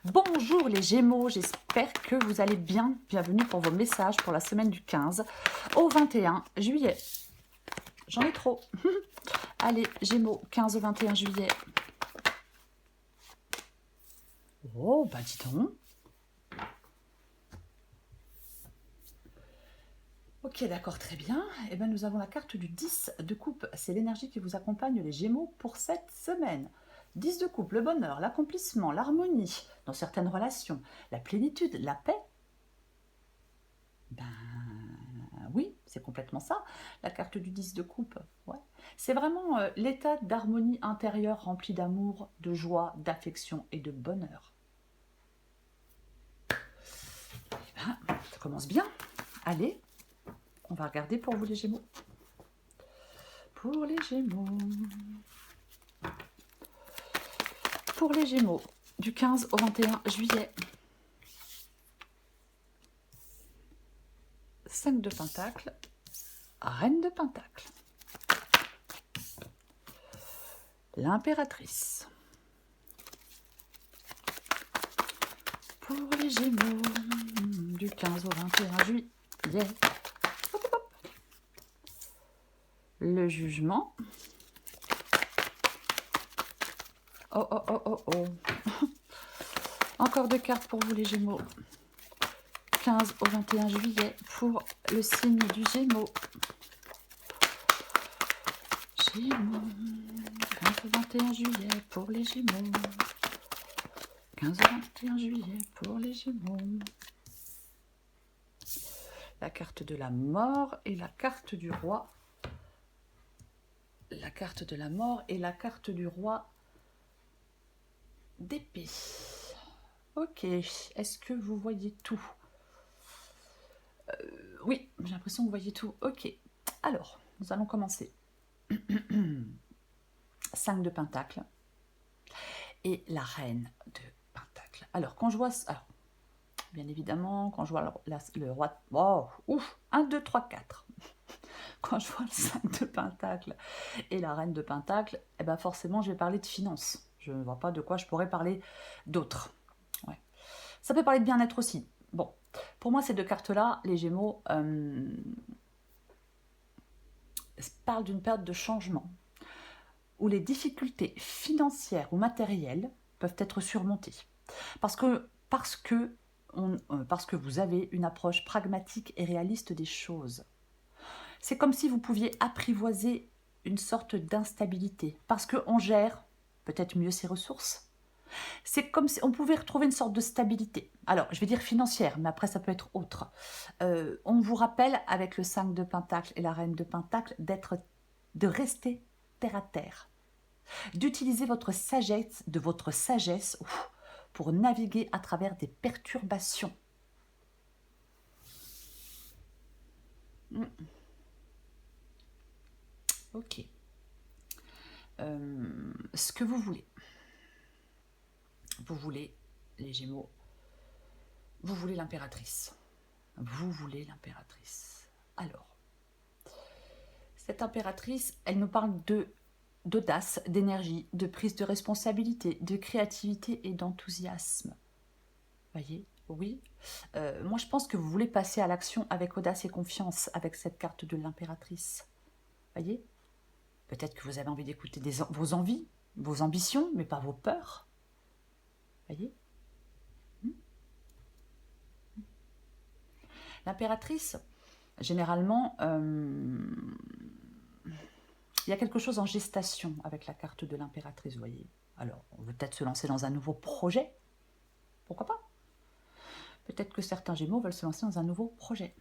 Bonjour les Gémeaux, j'espère que vous allez bien. Bienvenue pour vos messages pour la semaine du 15 au 21 juillet. J'en ai trop. Allez, Gémeaux, 15 au 21 juillet. Oh, bah dis donc. Ok, d'accord, très bien. Eh bien, nous avons la carte du 10 de coupe. C'est l'énergie qui vous accompagne, les Gémeaux, pour cette semaine. 10 de coupe, le bonheur, l'accomplissement, l'harmonie dans certaines relations, la plénitude, la paix. Ben oui, c'est complètement ça, la carte du 10 de coupe. Ouais. C'est vraiment l'état d'harmonie intérieure rempli d'amour, de joie, d'affection et de bonheur. Eh ben, ça commence bien. Allez, on va regarder pour vous les Gémeaux. Pour les Gémeaux. Pour les Gémeaux, du 15 au 21 juillet. 5 de Pentacle, Reine de Pentacle. L'Impératrice. Pour les Gémeaux, du 15 au 21 juillet. Hop, hop, hop. Le Jugement. Oh, oh, oh, oh, oh. Encore deux cartes pour vous les Gémeaux. 15 au 21 juillet pour le signe du Gémeaux. Gémeaux. 15 au 21 juillet pour les Gémeaux. 15 au 21 juillet pour les Gémeaux. La carte de la mort et la carte du roi. La carte de la mort et la carte du roi d'épée. Ok, est-ce que vous voyez tout? Oui, j'ai l'impression que vous voyez tout. Ok, alors, nous allons commencer. 5 de Pentacle et la Reine de Pentacle. Alors, quand je vois... Alors, bien évidemment, quand je vois le roi... Oh, ouf, 1, 2, 3, 4. Quand je vois le 5 de Pentacle et la Reine de Pentacle, eh ben forcément, je vais parler de finances. Je ne vois pas de quoi je pourrais parler d'autre. Ouais. Ça peut parler de bien-être aussi. Bon, pour moi, ces deux cartes-là, les Gémeaux, parlent d'une période de changement où les difficultés financières ou matérielles peuvent être surmontées. Parce que vous avez une approche pragmatique et réaliste des choses. C'est comme si vous pouviez apprivoiser une sorte d'instabilité, parce qu'on gère peut-être mieux ses ressources. C'est comme si on pouvait retrouver une sorte de stabilité. Alors, je vais dire financière, mais après ça peut être autre. On vous rappelle, avec le 5 de Pentacle et la Reine de Pentacle, de rester terre à terre, d'utiliser votre sagesse pour naviguer à travers des perturbations. Ok. Ce que vous voulez. Vous voulez les Gémeaux. Vous voulez l'impératrice. Vous voulez l'impératrice. Alors, cette impératrice, elle nous parle d'audace, d'énergie, de prise de responsabilité, de créativité et d'enthousiasme. Voyez? Oui. Moi, je pense que vous voulez passer à l'action avec audace et confiance avec cette carte de l'impératrice. Voyez? Peut-être que vous avez envie d'écouter vos envies, vos ambitions, mais pas vos peurs. Voyez? L'impératrice, généralement, il y a quelque chose en gestation avec la carte de l'impératrice, vous voyez. Alors, on veut peut-être se lancer dans un nouveau projet. Pourquoi pas? Peut-être que certains Gémeaux veulent se lancer dans un nouveau projet.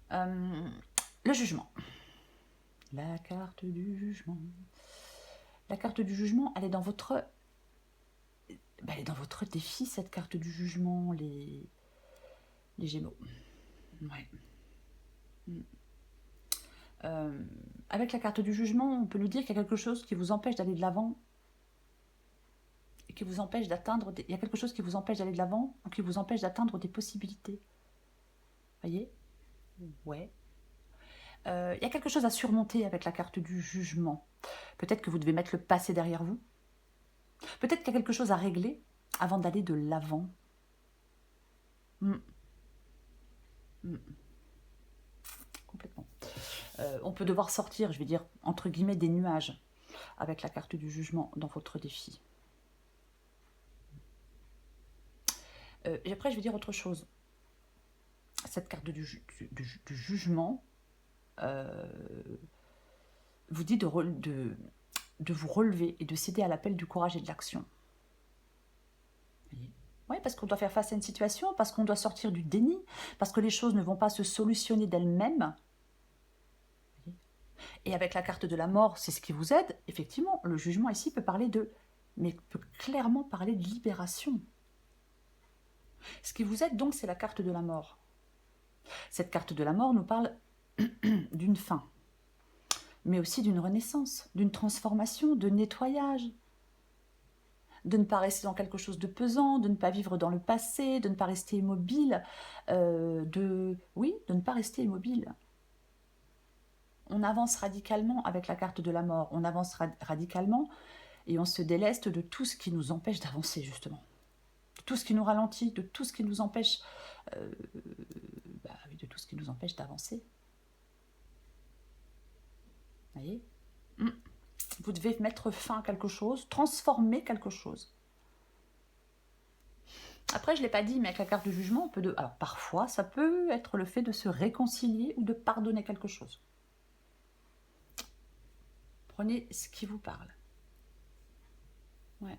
Le jugement. La carte du jugement. La carte du jugement, elle est dans votre... elle est dans votre défi, cette carte du jugement, les Gémeaux. Ouais. Avec la carte du jugement, on peut nous dire qu'il y a quelque chose qui vous empêche d'aller de l'avant, et qui vous empêche d'atteindre... Il y a quelque chose qui vous empêche d'aller de l'avant, ou qui vous empêche d'atteindre des possibilités. Voyez? Ouais. Il y a quelque chose à surmonter avec la carte du jugement. Peut-être que vous devez mettre le passé derrière vous. Peut-être qu'il y a quelque chose à régler avant d'aller de l'avant. Mm, mm, complètement. On peut devoir sortir, je vais dire, entre guillemets, des nuages avec la carte du jugement dans votre défi. Et après, je vais dire autre chose. Cette carte du jugement vous dit de vous relever et de céder à l'appel du courage et de l'action. Oui, parce qu'on doit faire face à une situation, parce qu'on doit sortir du déni, parce que les choses ne vont pas se solutionner d'elles-mêmes. Et avec la carte de la mort, c'est ce qui vous aide. Effectivement, le jugement ici peut parler mais peut clairement parler de libération. Ce qui vous aide donc, c'est la carte de la mort. Cette carte de la mort nous parle d'une fin, mais aussi d'une renaissance, d'une transformation, de nettoyage, de ne pas rester dans quelque chose de pesant, de ne pas vivre dans le passé, de ne pas rester immobile, de ne pas rester immobile. On avance radicalement avec la carte de la mort, on avance radicalement et on se déleste de tout ce qui nous empêche d'avancer, justement. De tout ce qui nous ralentit, de tout ce qui nous empêche de tout ce qui nous empêche d'avancer. Vous voyez ? Vous devez mettre fin à quelque chose, transformer quelque chose. Après, je ne l'ai pas dit, mais avec la carte de jugement, on peut alors parfois, ça peut être le fait de se réconcilier ou de pardonner quelque chose. Prenez ce qui vous parle. Ouais.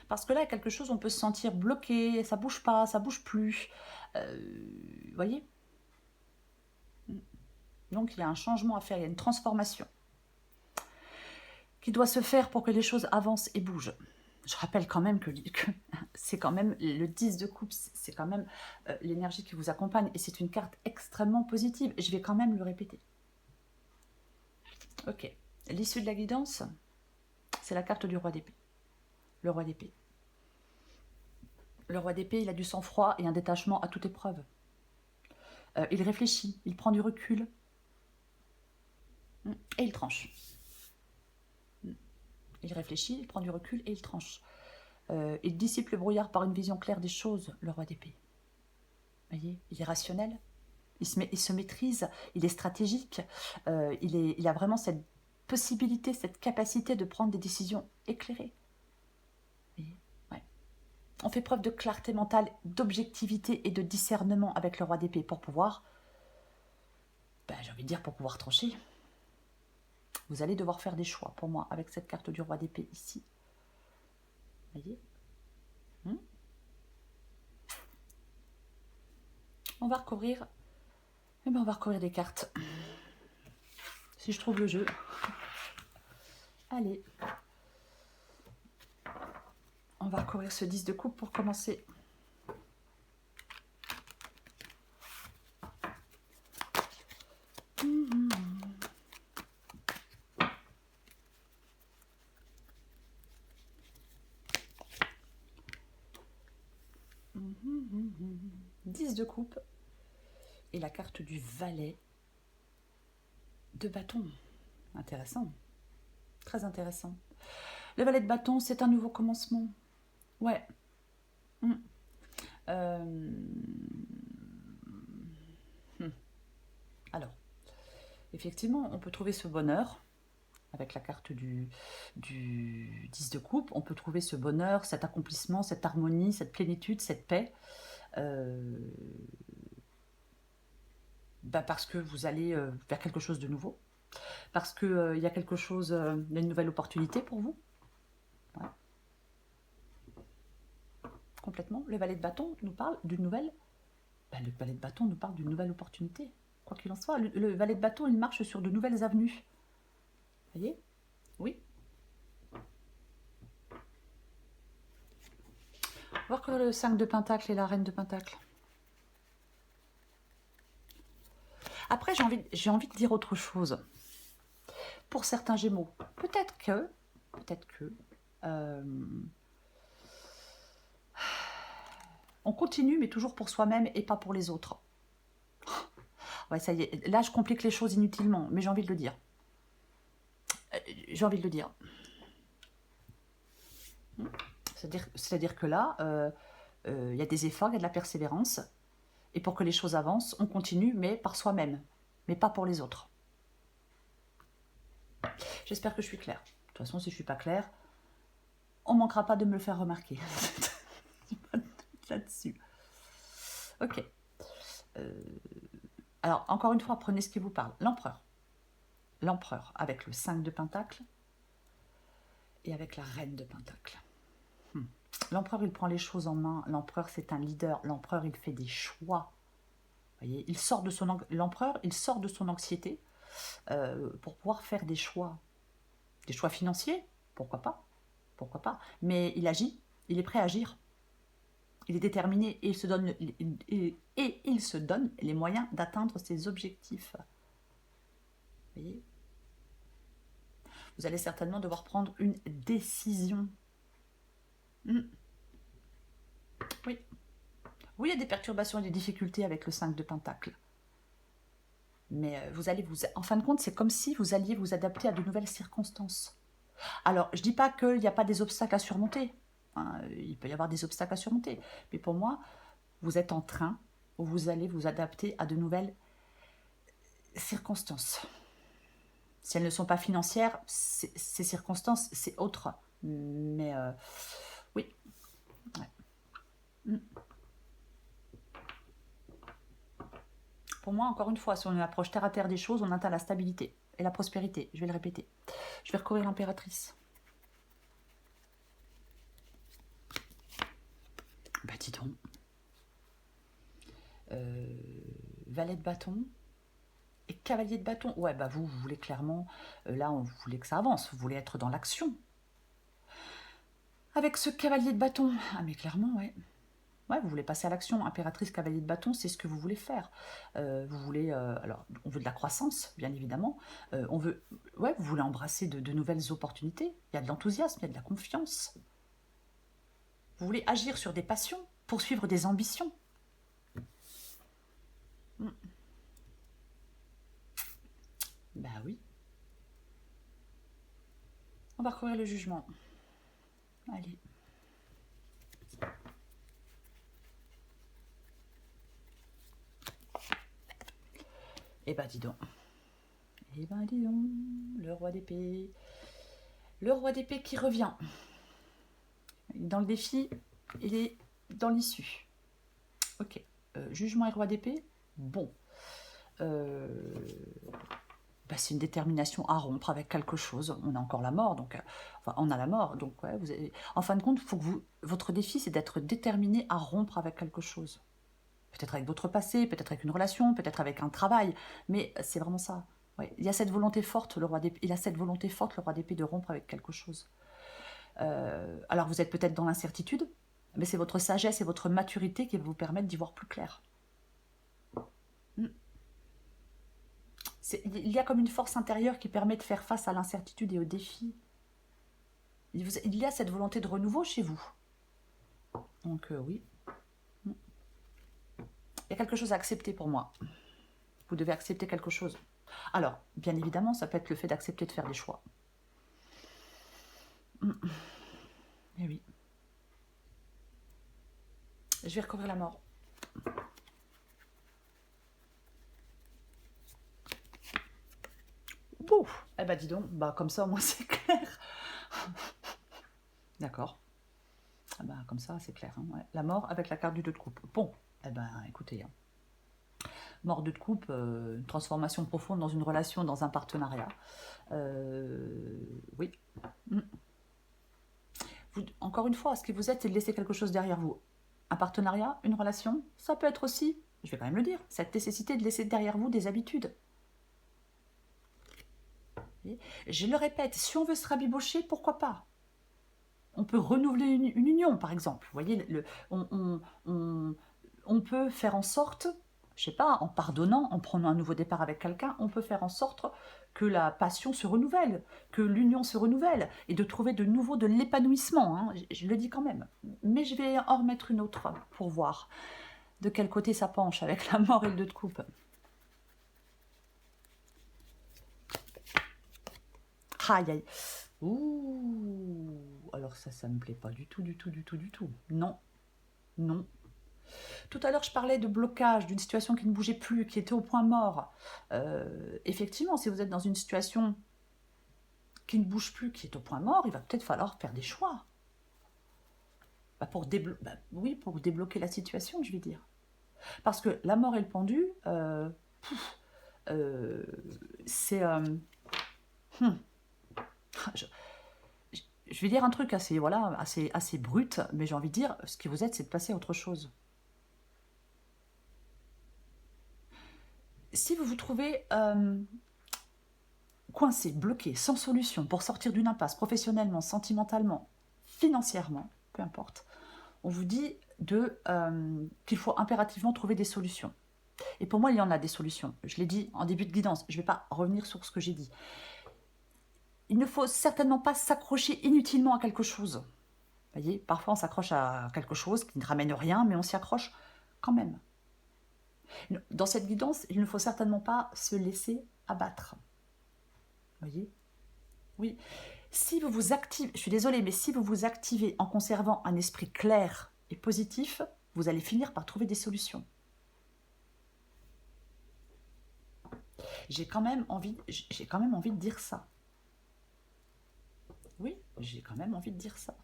Parce que là, quelque chose, on peut se sentir bloqué, ça bouge pas, ça bouge plus. Vous voyez ? Donc, il y a un changement à faire, il y a une transformation qui doit se faire pour que les choses avancent et bougent. Je rappelle quand même que c'est quand même le 10 de coupe, c'est quand même l'énergie qui vous accompagne et c'est une carte extrêmement positive. Je vais quand même le répéter. Ok, l'issue de la guidance, c'est la carte du roi d'épée. Le roi d'épée. Le roi d'épée, il a du sang-froid et un détachement à toute épreuve. Il réfléchit, il prend du recul et il tranche. Il réfléchit, il prend du recul et il tranche. Il dissipe le brouillard par une vision claire des choses, le roi d'épée. Vous voyez, il est rationnel, il se maîtrise, il est stratégique, il a vraiment cette possibilité, cette capacité de prendre des décisions éclairées. Ouais. On fait preuve de clarté mentale, d'objectivité et de discernement avec le roi d'épée pour pouvoir, j'ai envie de dire, pour pouvoir trancher. Vous allez devoir faire des choix pour moi avec cette carte du roi d'épée ici. Vous voyez ? On va recouvrir. On va recouvrir des cartes. Si je trouve le jeu. Allez. On va recouvrir ce 10 de coupe pour commencer. De coupe et la carte du valet de bâton. Intéressant, très intéressant. Le valet de bâton, c'est un nouveau commencement. Ouais. Alors, effectivement, on peut trouver ce bonheur avec la carte du 10 de coupe. On peut trouver ce bonheur, cet accomplissement, cette harmonie, cette plénitude, cette paix. Parce que vous allez vers quelque chose de nouveau, parce qu'il y a quelque chose, une nouvelle opportunité pour vous. Ouais. Complètement. Le valet de bâton nous parle d'une nouvelle... le valet de bâton nous parle d'une nouvelle opportunité. Quoi qu'il en soit, le valet de bâton, il marche sur de nouvelles avenues. Vous voyez ? Oui. On va voir que le 5 de pentacle et la reine de pentacle. Après, j'ai envie de dire autre chose. Pour certains Gémeaux, peut-être que on continue, mais toujours pour soi-même et pas pour les autres. Ouais, ça y est. Là, je complique les choses inutilement, mais j'ai envie de le dire. J'ai envie de le dire. C'est-à-dire que là, il y a des efforts, il y a de la persévérance. Et pour que les choses avancent, on continue, mais par soi-même, mais pas pour les autres. J'espère que je suis claire. De toute façon, si je ne suis pas claire, on ne manquera pas de me le faire remarquer. Là-dessus. Ok. Alors, encore une fois, prenez ce qui vous parle. L'empereur. L'empereur, avec le 5 de Pentacle et avec la reine de Pentacle. L'empereur, il prend les choses en main. L'empereur, c'est un leader. L'empereur, il fait des choix. Vous voyez, l'empereur, il sort de son anxiété pour pouvoir faire des choix. Des choix financiers, pourquoi pas? Pourquoi pas? Mais il agit, il est prêt à agir. Il est déterminé et il se donne les moyens d'atteindre ses objectifs. Vous voyez? Vous allez certainement devoir prendre une décision. Oui. Oui, il y a des perturbations et des difficultés avec le 5 de Pentacle. Mais en fin de compte, c'est comme si vous alliez vous adapter à de nouvelles circonstances. Alors, je ne dis pas qu'il n'y a pas des obstacles à surmonter. Hein, il peut y avoir des obstacles à surmonter. Mais pour moi, vous êtes en train, où vous allez vous adapter à de nouvelles circonstances. Si elles ne sont pas financières, ces circonstances, c'est autre. Mais oui. Ouais. Pour moi, encore une fois, si on approche terre à terre des choses, on atteint la stabilité et la prospérité. Je vais le répéter. Je vais recourir l'impératrice. Bah dis donc. Valet de bâton et cavalier de bâton. Ouais, bah vous voulez clairement, là, vous voulez que ça avance. Vous voulez être dans l'action. Avec ce cavalier de bâton. Ah mais clairement, ouais. Ouais, vous voulez passer à l'action. Impératrice, cavalier de bâton, c'est ce que vous voulez faire. Vous voulez, alors, on veut de la croissance, bien évidemment. Vous voulez embrasser de nouvelles opportunités. Il y a de l'enthousiasme, il y a de la confiance. Vous voulez agir sur des passions, poursuivre des ambitions. Ben oui. On va recourir le jugement. Allez. Eh ben dis donc. Eh ben dis donc. Le roi d'épée. Le roi d'épée qui revient. Dans le défi, il est dans l'issue. Ok. Jugement et roi d'épée. Bon. C'est une détermination à rompre avec quelque chose. On a encore la mort, donc on a la mort. Donc ouais, en fin de compte, faut que votre défi, c'est d'être déterminé à rompre avec quelque chose. Peut-être avec votre passé, peut-être avec une relation, peut-être avec un travail, mais c'est vraiment ça. Ouais, il y a cette volonté forte, le roi d'épée. Il a cette volonté forte, le roi d'épée, de rompre avec quelque chose. Alors vous êtes peut-être dans l'incertitude, mais c'est votre sagesse et votre maturité qui va vous permettre d'y voir plus clair. Il y a comme une force intérieure qui permet de faire face à l'incertitude et aux défis. Il y a cette volonté de renouveau chez vous. Donc oui. Il y a quelque chose à accepter pour moi. Vous devez accepter quelque chose. Alors, bien évidemment, ça peut être le fait d'accepter de faire des choix. Eh oui. Je vais recouvrir la mort. Ouf. Eh ben dis donc, comme ça au moins c'est clair. D'accord. Comme ça c'est clair. Hein, ouais. La mort avec la carte du 2 de coupe. Bon, écoutez. Hein. Mort 2 de coupe, une transformation profonde dans une relation, dans un partenariat. Oui. Encore une fois, ce que vous êtes, c'est de laisser quelque chose derrière vous. Un partenariat, une relation, ça peut être aussi, je vais quand même le dire, cette nécessité de laisser derrière vous des habitudes. Je le répète, si on veut se rabibocher, pourquoi pas? On peut renouveler une union, par exemple. Vous voyez, on peut faire en sorte, je sais pas, en pardonnant, en prenant un nouveau départ avec quelqu'un, on peut faire en sorte que la passion se renouvelle, que l'union se renouvelle, et de trouver de nouveau de l'épanouissement. Hein, je le dis quand même. Mais je vais en remettre une autre pour voir de quel côté ça penche avec la mort et le 2 de coupe. Aïe, aïe. Ouh. Alors ça me plaît pas du tout, du tout, du tout, du tout. Non, non. Tout à l'heure, je parlais de blocage, d'une situation qui ne bougeait plus, qui était au point mort. Effectivement, si vous êtes dans une situation qui ne bouge plus, qui est au point mort, il va peut-être falloir faire des choix. Oui, pour débloquer la situation, je vais dire. Parce que la mort et le pendu, c'est... je vais dire un truc assez, voilà, assez brut, mais j'ai envie de dire, ce que vous êtes, c'est de passer à autre chose. Si vous vous trouvez coincé, bloqué, sans solution pour sortir d'une impasse professionnellement, sentimentalement, financièrement, peu importe, on vous dit qu'il faut impérativement trouver des solutions. Et pour moi, il y en a des solutions. Je l'ai dit en début de guidance, je ne vais pas revenir sur ce que j'ai dit. Il ne faut certainement pas s'accrocher inutilement à quelque chose. Vous voyez, parfois on s'accroche à quelque chose qui ne ramène rien, mais on s'y accroche quand même. Dans cette guidance, il ne faut certainement pas se laisser abattre. Vous voyez? Oui. Si vous vous activez, je suis désolée, mais si vous vous activez en conservant un esprit clair et positif, vous allez finir par trouver des solutions. J'ai quand même envie de dire ça. Oui, j'ai quand même envie de dire ça.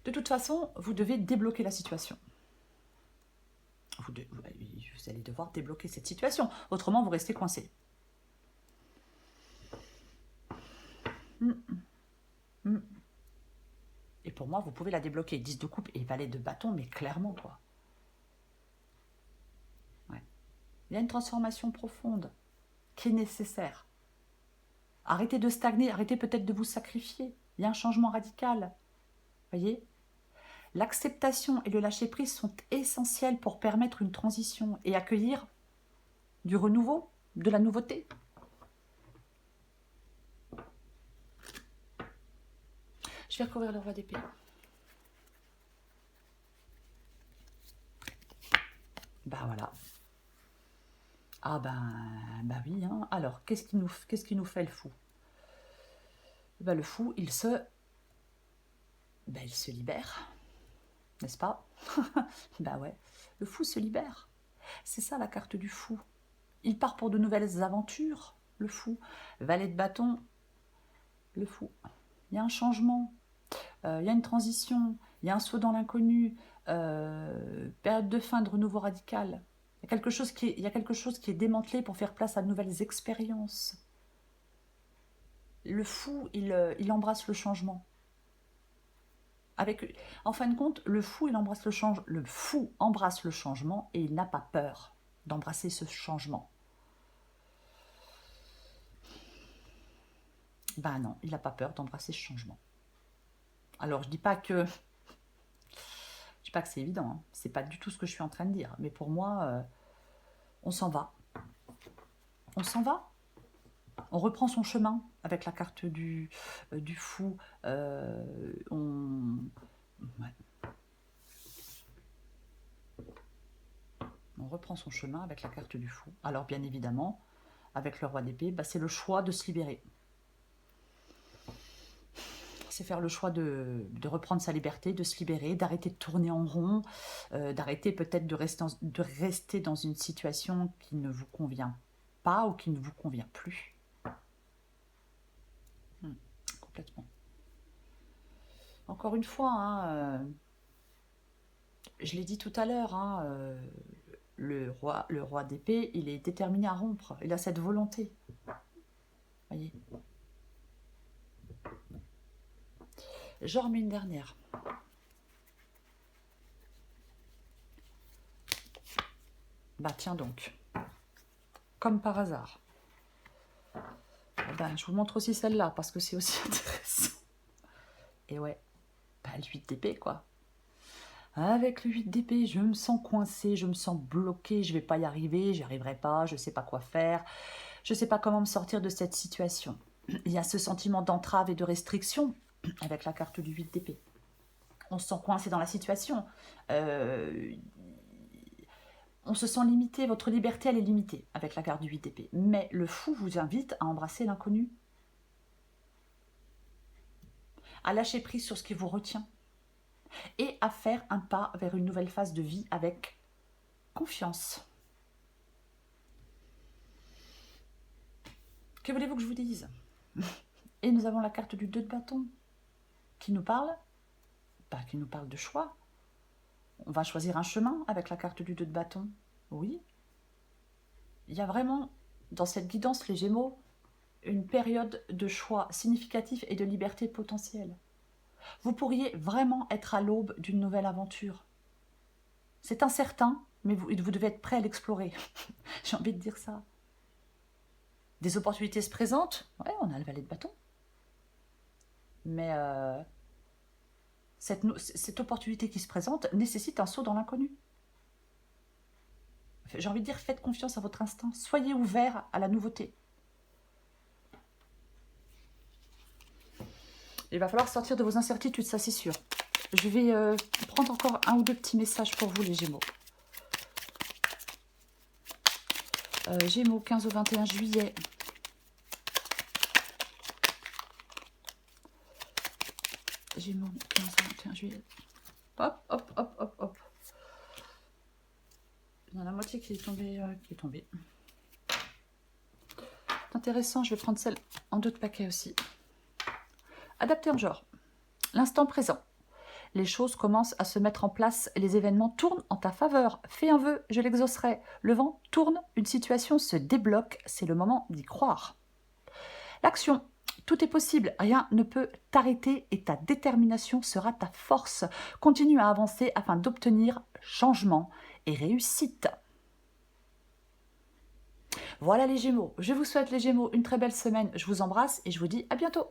De toute façon, vous devez débloquer la situation. Vous allez devoir débloquer cette situation. Autrement, vous restez coincé. Et pour moi, vous pouvez la débloquer. 10 de coupe et valet de bâton, mais clairement, quoi. Ouais. Il y a une transformation profonde qui est nécessaire. Arrêtez de stagner, arrêtez peut-être de vous sacrifier. Il y a un changement radical. Voyez ? L'acceptation et le lâcher-prise sont essentiels pour permettre une transition et accueillir du renouveau, de la nouveauté. Je vais recouvrir le roi d'épée. Bah voilà. Ah bah oui. Hein. Alors, qu'est-ce qui nous fait le fou? Bah, le fou, il se libère. N'est-ce pas? Bah ouais. Le fou se libère. C'est ça la carte du fou. Il part pour de nouvelles aventures, le fou. Valet de bâton, le fou. Il y a un changement, il y a une transition, il y a un saut dans l'inconnu, période de fin, de renouveau radical. Il y a quelque chose qui est démantelé pour faire place à de nouvelles expériences. Le fou, il embrasse le changement. En fin de compte, le fou embrasse le changement et il n'a pas peur d'embrasser ce changement. Ben non, il n'a pas peur d'embrasser ce changement. Alors, je dis pas que c'est évident, hein. C'est pas du tout ce que je suis en train de dire. Mais pour moi, on s'en va. On s'en va. On reprend son chemin avec la carte du fou. Ouais. On reprend son chemin avec la carte du fou. Alors, bien évidemment, avec le roi d'épée, bah, c'est le choix de se libérer. C'est faire le choix de reprendre sa liberté, de se libérer, d'arrêter de tourner en rond, d'arrêter peut-être de rester dans une situation qui ne vous convient pas ou qui ne vous convient plus. Complètement. Encore une fois, hein, je l'ai dit tout à l'heure, hein, le roi d'épée, il est déterminé à rompre, il a cette volonté. Voyez. J'en remets une dernière. Bah tiens donc, comme par hasard. Ben, je vous montre aussi celle-là, parce que c'est aussi intéressant. Et ouais, bah, le 8 d'épée, quoi. Avec le 8 d'épée, je me sens coincée, je me sens bloquée, je vais pas y arriver, j'y arriverai pas, je sais pas quoi faire, je sais pas comment me sortir de cette situation. Il y a ce sentiment d'entrave et de restriction avec la carte du 8 d'épée. On se sent coincé dans la situation. On se sent limité, votre liberté elle est limitée avec la carte du 8 d'épée. Mais le fou vous invite à embrasser l'inconnu. à lâcher prise sur ce qui vous retient et à faire un pas vers une nouvelle phase de vie avec confiance. Que voulez-vous que je vous dise? Et nous avons la carte du 2 de bâton qui nous parle, qui nous parle de choix. On va choisir un chemin avec la carte du 2 de bâton. Oui. Il y a vraiment, dans cette guidance, les Gémeaux, une période de choix significatif et de liberté potentielle. Vous pourriez vraiment être à l'aube d'une nouvelle aventure. C'est incertain, mais vous devez être prêt à l'explorer. J'ai envie de dire ça. Des opportunités se présentent. Ouais, on a le valet de bâton. Mais cette opportunité qui se présente nécessite un saut dans l'inconnu. J'ai envie de dire, faites confiance à votre instinct. Soyez ouvert à la nouveauté. Il va falloir sortir de vos incertitudes, ça c'est sûr. Je vais prendre encore un ou deux petits messages pour vous, les Gémeaux. Gémeaux, 15 au 21 juillet. Gémeaux, 15 au 21 juillet. Hop, hop, hop, hop, hop. Il y en a la moitié qui est tombée. C'est intéressant, je vais prendre celle en 2 de paquet aussi. Adapté en genre. L'instant présent. Les choses commencent à se mettre en place et les événements tournent en ta faveur. Fais un vœu, je l'exaucerai. Le vent tourne, une situation se débloque, c'est le moment d'y croire. L'action. Tout est possible, rien ne peut t'arrêter et ta détermination sera ta force. Continue à avancer afin d'obtenir changement et réussite. Voilà les Gémeaux. Je vous souhaite les Gémeaux une très belle semaine. Je vous embrasse et je vous dis à bientôt.